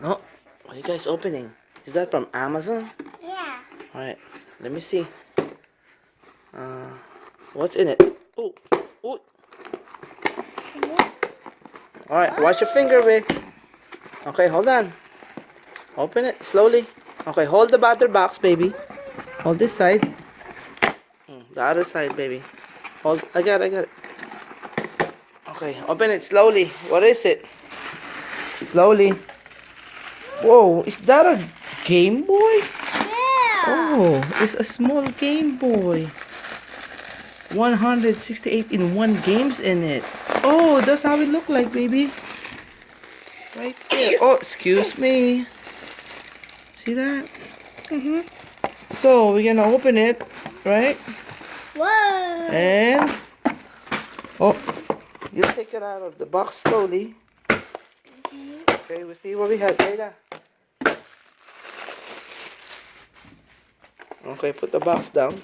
Oh, what are you guys opening? Is that from Amazon? Yeah. Alright, let me see. What's in it? Oh, oh. Alright, watch your finger, Vic. Okay, hold on. Open it slowly. Okay, hold the battery box, baby. Hold this side. The other side, baby. Hold. I got it. Okay, open it slowly. What is it? Slowly. Whoa, is that a Game Boy? Yeah. Oh, it's a small Game Boy. 168 in one games in it. Oh, that's how it look like, baby. Right there. Oh, excuse me. See that? Mhm. So we're gonna open it, right? Whoa. And oh, you take it out of the box slowly. Okay, we'll see what we have later. Okay, put the box down.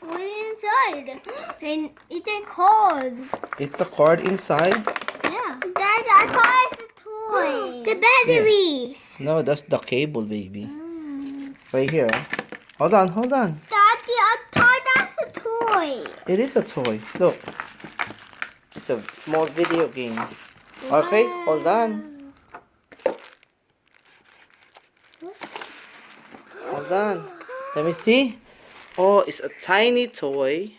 What's inside? And it's a card. It's a card inside. Yeah. That's a card. It's a toy. The batteries. No, that's the cable, baby. Right here. Hold on. Daddy, I thought that's a toy. It is a toy. Look. It's a small video game. Okay, hold on. Hold on. Let me see. Oh, it's a tiny toy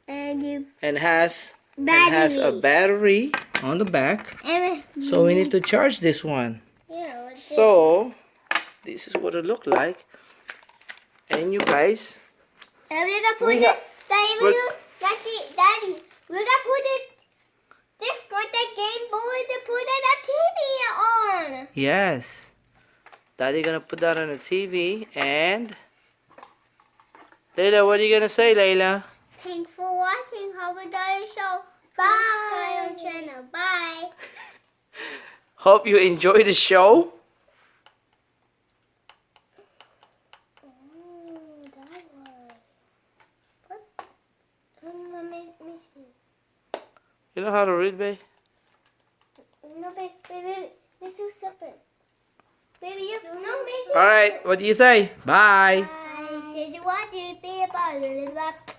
And you and has a batteries. battery on the back. And So we need to charge this one. yeah, what's So this is what it look like. And you guys, and we're gonna put we it. got- Daddy, we're gonna put it. This got the Game Boy to put it a TV on. yes. Daddy gonna put that on the TV and Layla, what are you gonna say, Layla? Thanks for watching Hobby Daddy Show. Bye. On channel. Bye. Hope you enjoy the show. That was. What? Let me see. You know how to read, babe? No, baby, let's do something. Baby, you no, Mason. Alright, what do you say? Bye. Bye. Did you watch it? Be about it.